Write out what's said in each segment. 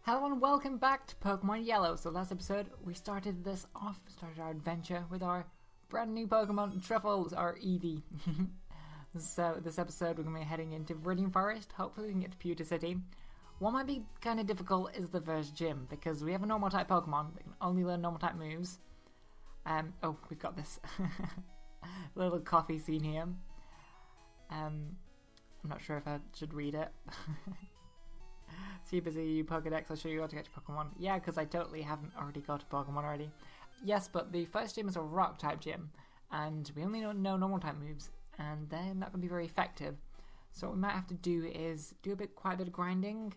Hello and welcome back to Pokemon Yellow. So last episode we started our adventure with our brand new Pokemon Truffles, our Eevee. So this episode we're going to be heading into Viridian Forest. Hopefully we can get to Pewter City. What might be kind of difficult is the first gym, because we have a normal type Pokemon that can only learn normal type moves. Oh, we've got this little coffee scene here. I'm not sure if I should read it. See busy Pokedex, I'll show you how to catch Pokemon. Yeah, because I totally haven't already got a Pokemon already. Yes, but the first gym is a rock type gym, and we only know normal type moves, and they're not going to be very effective. So what we might have to do is do quite a bit of grinding.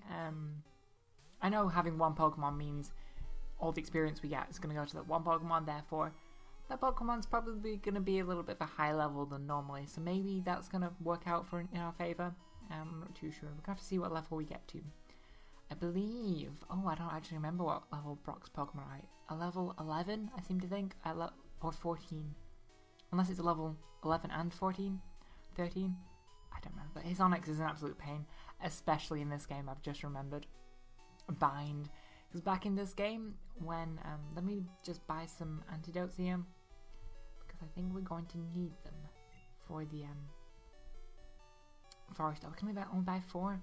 I know having one Pokemon means all the experience we get is going to go to that one Pokemon, therefore that Pokemon's probably going to be a little bit of a higher level than normally, so maybe that's going to work out in our favour. I'm not too sure. We're going to have to see what level we get to. I believe... Oh, I don't actually remember what level Brock's Pokemon are. A level 11, I seem to think. Or 14. Unless it's a level 11 and 14? 13? I don't know. But his Onix is an absolute pain. Especially in this game, I've just remembered. Bind. Because back in this game, when... let me just buy some antidotes here. Because I think we're going to need them for the... forest. Oh, can we only buy 4?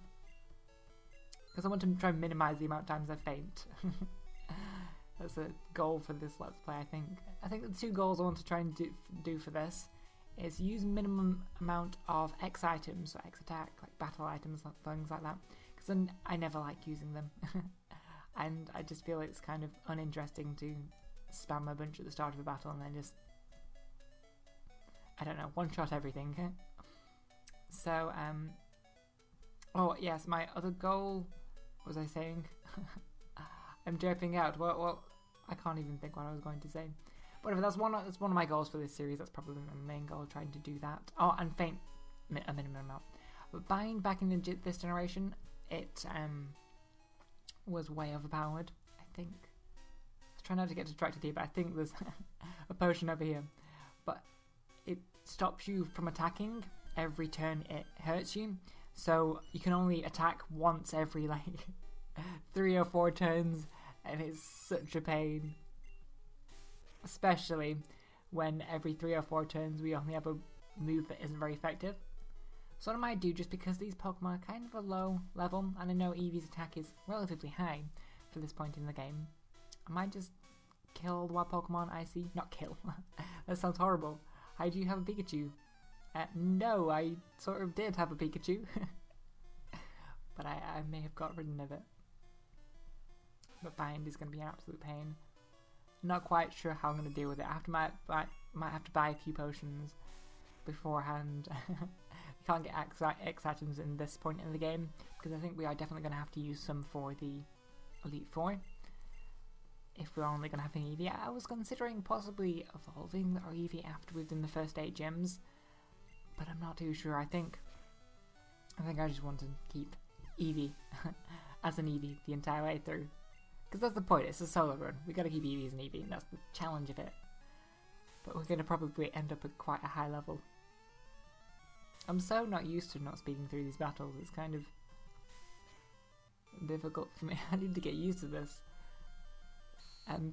Because I want to try and minimise the amount of times I faint. That's a goal for this Let's Play, I think. I think the 2 goals I want to try and do for this is use minimum amount of X items, so X attack, like battle items, things like that. Because then I never like using them. And I just feel it's kind of uninteresting to spam a bunch at the start of a battle and then just, I don't know, one-shot everything. So, oh yes, my other goal, what was I saying? I'm derping out. Well, I can't even think what I was going to say. Whatever, that's one of my goals for this series. That's probably my main goal, trying to do that. Oh, and faint a minimum amount. But buying back in this generation, it was way overpowered, I think. I was trying not to get distracted here, but I think there's a potion over here. But it stops you from attacking every turn it hurts you, so you can only attack once every like 3 or 4 turns, and it's such a pain, especially when every 3 or 4 turns we only have a move that isn't very effective. So what I might do, just because these Pokemon are kind of a low level, and I know Eevee's attack is relatively high for this point in the game, I might just kill the wild Pokemon I see. Not kill, that sounds horrible. How do you have a Pikachu? No, I sort of did have a Pikachu, but I may have got rid of it. But Bind is going to be an absolute pain. Not quite sure how I'm going to deal with it. I might have to buy a few potions beforehand. We can't get X items in this point in the game, because I think we are definitely going to have to use some for the Elite Four. If we're only going to have an Eevee. I was considering possibly evolving our Eevee after we've done the first 8 gyms, but I'm not too sure. I think I just want to keep Eevee as an Eevee the entire way through. Because that's the point, it's a solo run. We gotta keep Eevee as an Eevee, and that's the challenge of it. But we're gonna probably end up at quite a high level. I'm so not used to not speeding through these battles, it's kind of difficult for me. I need to get used to this.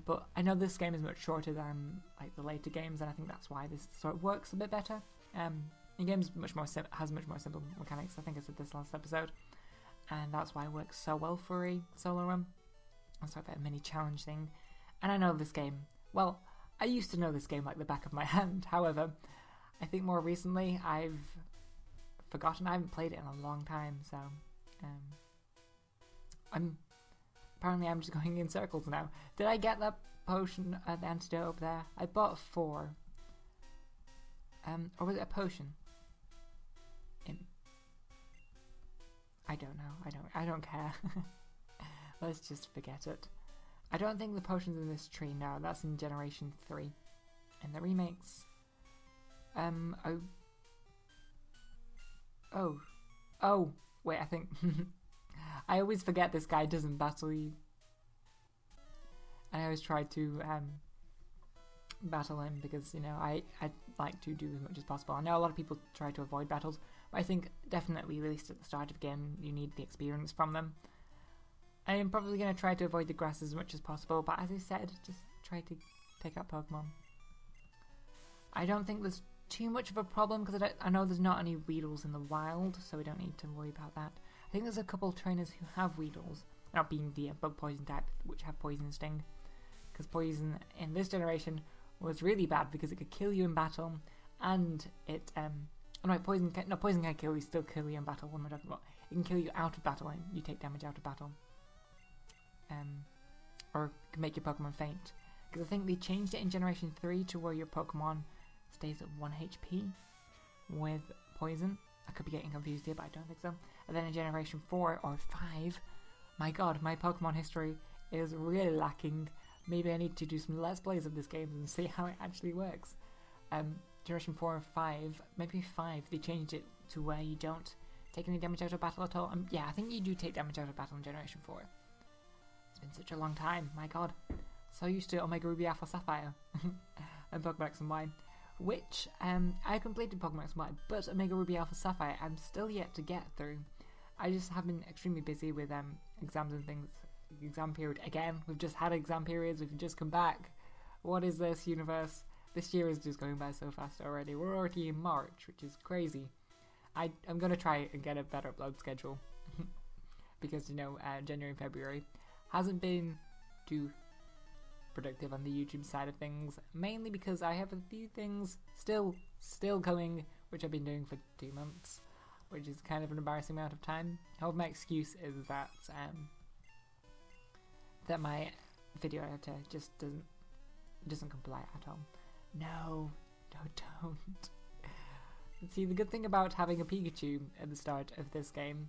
But I know this game is much shorter than like the later games, and I think that's why this sort of works a bit better. The game has much more simple mechanics. I think I said this last episode, and that's why it works so well for a solo run. It's sort of a mini challenge thing. And I know this game, well, I used to know this game like the back of my hand. However, I think more recently I've forgotten. I haven't played it in a long time, so apparently I'm just going in circles now. Did I get that potion at the antidote up there? I bought 4. Or was it a potion? I don't know. I don't care. Let's just forget it. I don't think the potion's in this tree now. That's in Generation 3. And the remakes... Oh, wait, I think... I always forget this guy doesn't battle you. I always try to battle him because, you know, I like to do as much as possible. I know a lot of people try to avoid battles, but I think definitely, at least at the start of the game, you need the experience from them. I am probably going to try to avoid the grass as much as possible, but as I said, just try to take out Pokemon. I don't think there's too much of a problem because I know there's not any Weedles in the wild, so we don't need to worry about that. I think there's a couple of trainers who have Weedles, not being the bug poison type, which have Poison Sting. Because poison in this generation was really bad because it could kill you in battle, and it poison can kill you, still kill you in battle. What am I talking about? It can kill you out of battle and you take damage out of battle. Or can make your Pokemon faint. Because I think they changed it in Generation 3 to where your Pokemon stays at 1 HP with poison. I could be getting confused here, but I don't think so. And then in Generation 4 or 5, my god, my Pokemon history is really lacking. Maybe I need to do some Let's Plays of this game and see how it actually works. Generation 4 or 5, maybe 5, they changed it to where you don't take any damage out of battle at all. Yeah, I think you do take damage out of battle in Generation 4. It's been such a long time, my god. So used to Omega Ruby Alpha Sapphire and Pokemon X and Y, which I completed Pokemon X and Y, but Omega Ruby Alpha Sapphire I'm still yet to get through. I just have been extremely busy with exams and things. Exam period again. We've just had exam periods. We've just come back. What is this universe? This year is just going by so fast already. We're already in March, which is crazy. I'm gonna try and get a better upload schedule because January and February hasn't been too productive on the YouTube side of things, mainly because I have a few things still coming, which I've been doing for 2 months, which is kind of an embarrassing amount of time. However, my excuse is that that my video editor just doesn't comply at all. No, don't. See, the good thing about having a Pikachu at the start of this game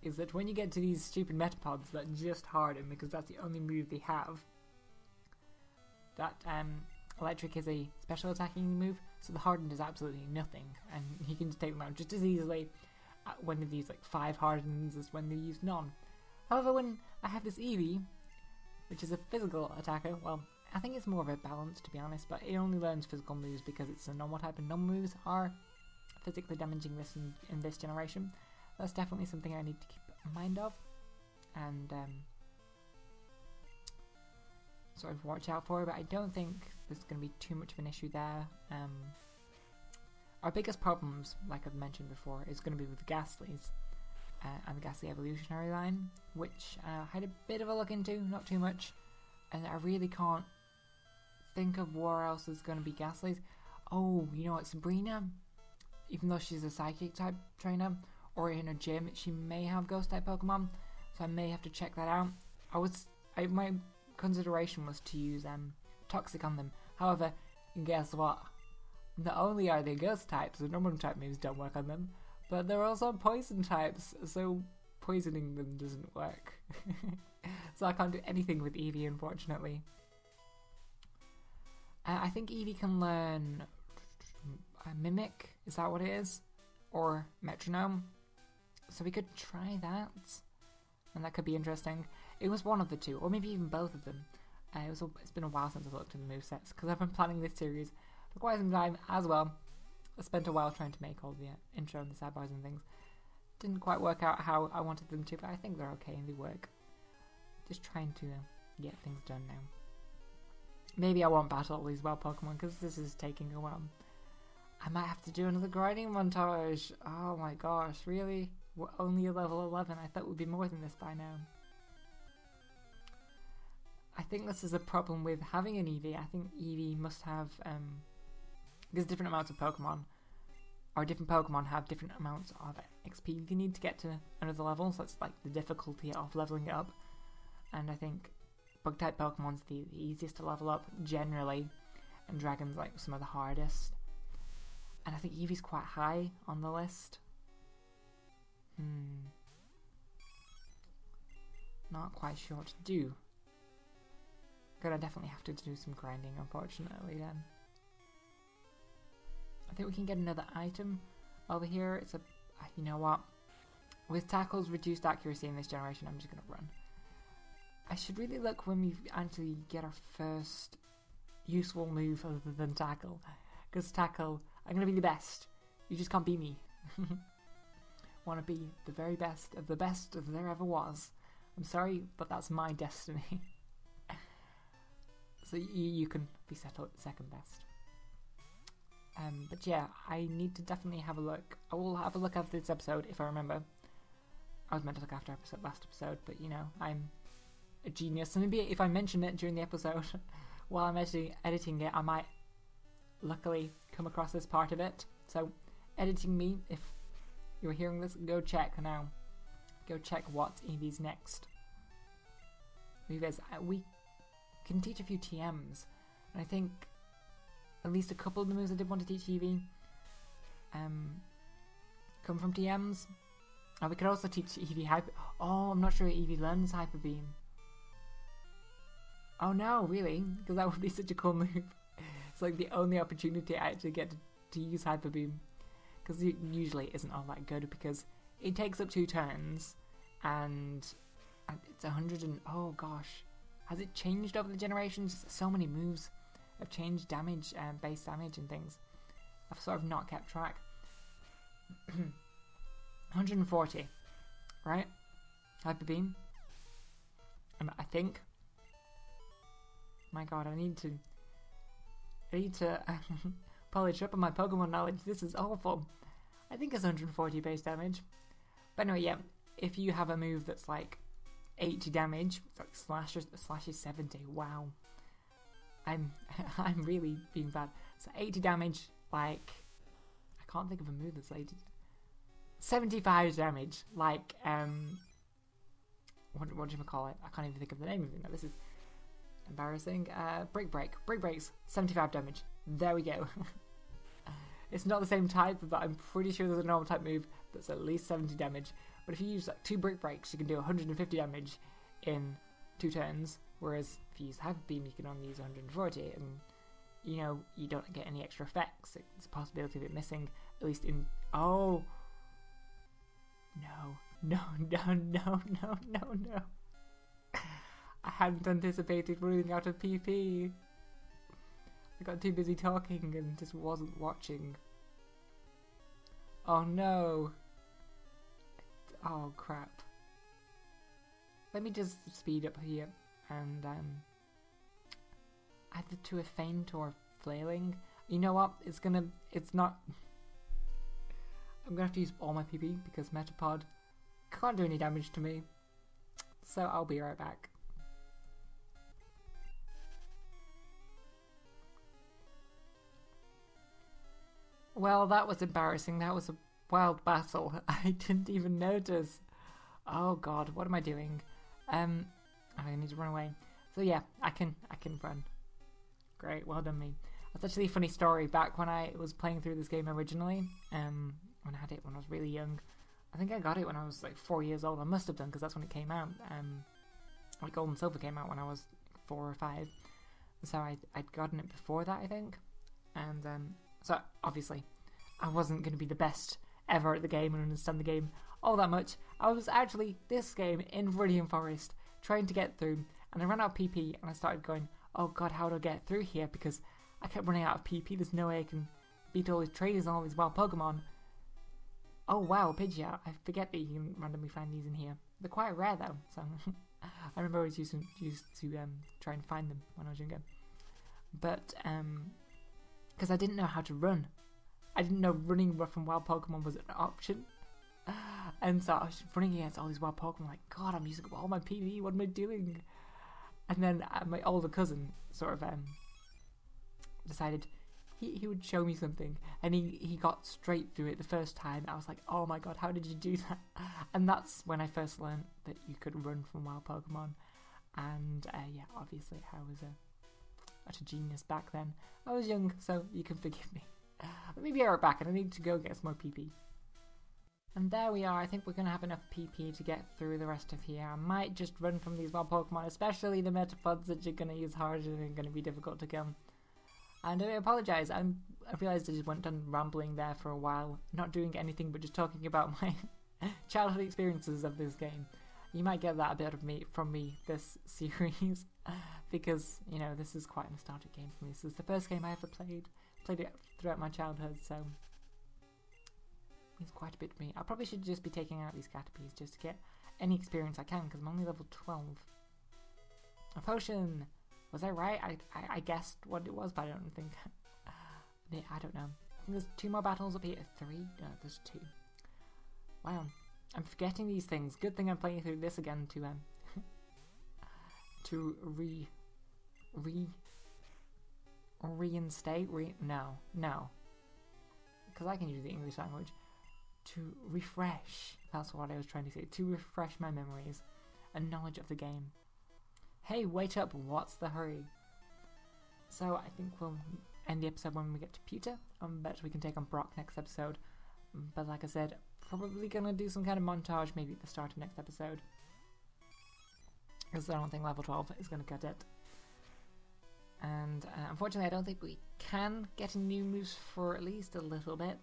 is that when you get to these stupid Metapods that just harden, because that's the only move they have, that Electric is a special attacking move, so the harden does absolutely nothing, and you can just take them out just as easily when they use like 5 hardens as when they use none. However, when I have this Eevee, which is a physical attacker, well, I think it's more of a balance to be honest, but it only learns physical moves because it's a normal type, and normal moves are physically damaging this in this generation. That's definitely something I need to keep in mind of, and sort of watch out for, but I don't think there's going to be too much of an issue there. Our biggest problems, like I've mentioned before, is going to be with the Gastlys and the Gastly evolutionary line, which I had a bit of a look into, not too much, and I really can't think of where else is going to be Gastlys. Oh, you know what, Sabrina, even though she's a psychic type trainer, or in her gym, she may have ghost type Pokemon, so I may have to check that out. My consideration was to use Toxic on them. However, guess what? Not only are they ghost types, the normal type moves don't work on them, but they're also poison types, so poisoning them doesn't work. So I can't do anything with Eevee, unfortunately. I think Eevee can learn Mimic, is that what it is? Or Metronome. So we could try that, and that could be interesting. It was one of the two, or maybe even both of them. It's been a while since I've looked at the movesets, because I've been planning this series for quite some time as well. I spent a while trying to make all the intro and the sidebars and things. Didn't quite work out how I wanted them to, but I think they're okay and they work. Just trying to get things done now. Maybe I won't battle all these wild Pokemon, because this is taking a while. I might have to do another grinding montage. Oh my gosh, really? We're only at level 11. I thought we'd be more than this by now. I think this is a problem with having an Eevee. I think Eevee must have, there's different amounts of Pokemon, or different Pokemon have different amounts of XP you need to get to another level, so it's like the difficulty of leveling it up. And I think bug type Pokemon's the easiest to level up generally, and Dragon's like some of the hardest. And I think Eevee's quite high on the list. Not quite sure what to do. Gonna definitely have to do some grinding, unfortunately, then. I think we can get another item over here. It's a... you know what? With Tackle's reduced accuracy in this generation, I'm just gonna run. I should really look when we actually get our first useful move other than Tackle. Because Tackle, I'm gonna be the best. You just can't beat me. Want to be the very best of the best there ever was. I'm sorry, but that's my destiny. So you can be settled second best. But yeah, I need to definitely have a look. I will have a look after this episode if I remember. I was meant to look after last episode, but you know, I'm a genius. So maybe if I mention it during the episode while I'm actually editing it, I might luckily come across this part of it. So editing me, if you're hearing this, go check now. Go check what Eevee's next move is. We can teach a few TMs, and I think at least a couple of the moves I did want to teach Eevee come from TMs. And we could also teach Eevee Hyper... Oh, I'm not sure Eevee learns Hyper Beam. Oh no, really? Because that would be such a cool move. It's like the only opportunity I actually get to use Hyper Beam. Because it usually isn't all that good, because it takes up 2 turns, and it's 100 and... Oh gosh. Has it changed over the generations? So many moves have changed damage, base damage and things. I've sort of not kept track. 140, right? Hyper Beam. I think. My god, I need to polish up on my Pokemon knowledge. This is awful. I think it's 140 base damage. But anyway, yeah, if you have a move that's like 80 damage, it's like slash is 70. Wow. I'm really being bad. So 80 damage, like, I can't think of a move that's 80. 75 damage, like, what do you call it? I can't even think of the name of it now. This is embarrassing. Break Breaks, 75 damage. There we go. It's not the same type, but I'm pretty sure there's a normal type move that's at least 70 damage. But if you use like 2 Breaks, you can do 150 damage in 2 turns. Whereas if you use Hyper Beam, you can only use 140, and you know you don't get any extra effects. It's a possibility of it missing, at least in... Oh! No. I hadn't anticipated running out of PP. I got too busy talking and just wasn't watching. Oh no. Oh crap. Let me just speed up here and either to a faint or flailing. You know what? It's not... I'm gonna have to use all my PP because Metapod can't do any damage to me. So I'll be right back. Well, that was embarrassing. That was a wild battle. I didn't even notice. Oh god, what am I doing? I need to run away. So yeah, I can run. Great, well done me. That's actually a funny story. Back when I was playing through this game originally, when I had it when I was really young, I think I got it when I was like 4 years old. I must have done, because that's when it came out. Like Gold and Silver came out when I was 4 or 5. So I'd gotten it before that, I think. And so obviously I wasn't going to be the best ever at the game and understand the game all that much. I was actually this game in Viridian Forest trying to get through, and I ran out of PP, and I started going, oh god, how do I get through here? Because I kept running out of PP. There's no way I can beat all these trainers and all these wild Pokemon. Oh wow, Pidgeot. I forget that you can randomly find these in here. They're quite rare though, so I remember I was used to try and find them when I was younger. But because I didn't know how to run. I didn't know running from wild Pokemon was an option. And so I was running against all these wild Pokemon, like, god, I'm using up all my PV, what am I doing? And then my older cousin sort of decided he would show me something, and he got straight through it the first time. I was like, oh my god, how did you do that? And that's when I first learned that you could run from wild Pokemon. And yeah, obviously I was such a genius back then. I was young, so you can forgive me. Let me be right back, and I need to go get some more PP. And there we are. I think we're going to have enough PP to get through the rest of here. I might just run from these wild Pokemon, especially the Metapods that you're going to use hard and going to be difficult to kill. And I apologise, I realised I just went on rambling there for a while, not doing anything but just talking about my childhood experiences of this game. You might get that a bit of from me this series, because, you know, this is quite a nostalgic game for me. This is the first game I ever played it throughout my childhood, so means quite a bit to me. I probably should just be taking out these Caterpies just to get any experience I can, because I'm only level 12. A potion! Was I right? I guessed what it was, but I don't think... yeah, I don't know. I think there's 2 more battles up here. 3? No, there's 2. Wow. I'm forgetting these things. Good thing I'm playing through this again to to reinstate. No. Because I can use the English language. To refresh. That's what I was trying to say. To refresh my memories and knowledge of the game. Hey, wait up. What's the hurry? So I think we'll end the episode when we get to Pewter. I bet we can take on Brock next episode. But like I said, probably going to do some kind of montage maybe at the start of next episode. Because I don't think level 12 is going to cut it. And unfortunately I don't think we can get new moves for at least a little bit.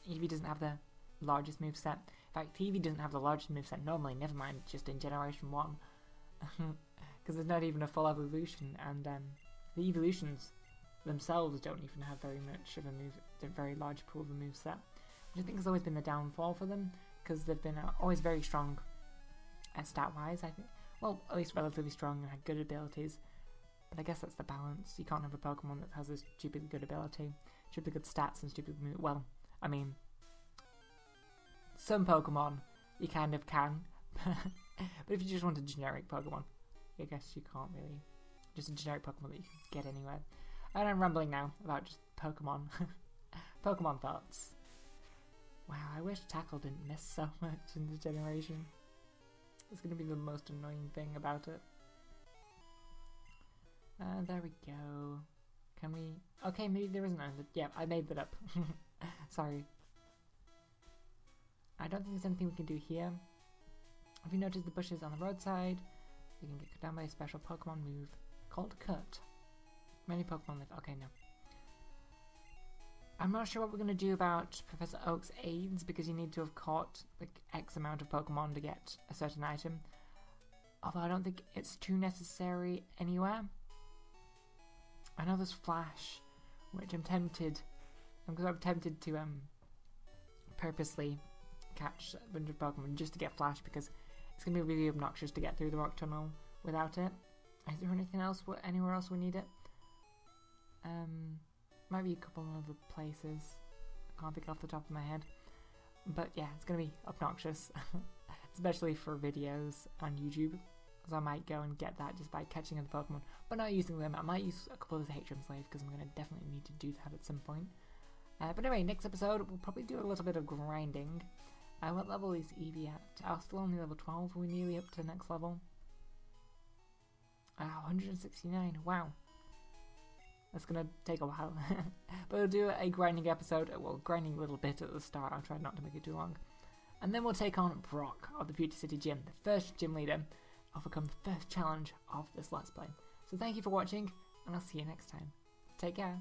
Eevee doesn't have the largest moveset. In fact, Eevee doesn't have the largest moveset normally, never mind just in Generation 1. Because there's not even a full evolution, and the evolutions themselves don't even have very much of a very large pool of a moveset. Which I think has always been the downfall for them, because they've been always very strong stat-wise, I think. Well, at least relatively strong and had good abilities. But I guess that's the balance. You can't have a Pokemon that has a stupidly good ability, stupidly good stats, and stupidly move. Well, I mean, some Pokemon you kind of can. But if you just want a generic Pokemon, I guess you can't really. Just a generic Pokemon that you can get anywhere. And I'm rambling now about just Pokemon. Pokemon thoughts. Wow, I wish Tackle didn't miss so much in this generation. It's going to be the most annoying thing about it. There we go. Can we... Okay, maybe there isn't anything. Yeah, I made that up. Sorry. I don't think there's anything we can do here. If you notice the bushes on the roadside, you can get cut down by a special Pokemon move called Cut. Many Pokemon live. Okay, no. I'm not sure what we're going to do about Professor Oak's aids, because you need to have caught like X amount of Pokemon to get a certain item. Although I don't think it's too necessary anywhere. I know there's Flash, which I'm tempted to purposely catch a bunch of Pokemon just to get Flash, because it's going to be really obnoxious to get through the rock tunnel without it. Is there anything else, anywhere else we need it? Might be a couple of other places. I can't think off the top of my head. But yeah, it's going to be obnoxious. Especially for videos on YouTube. Because I might go and get that just by catching other Pokemon. But not using them. I might use a couple of the HM Slaves, because I'm going to definitely need to do that at some point. But anyway, next episode we'll probably do a little bit of grinding. What level is Eevee at? Oh, still only level 12. We're nearly up to the next level. 169. Wow. That's going to take a while. But we'll do a grinding episode. Well, grinding a little bit at the start. I'll try not to make it too long. And then we'll take on Brock of the Pewter City Gym, the first gym leader, overcome the first challenge of this Let's Play. So thank you for watching, and I'll see you next time. Take care.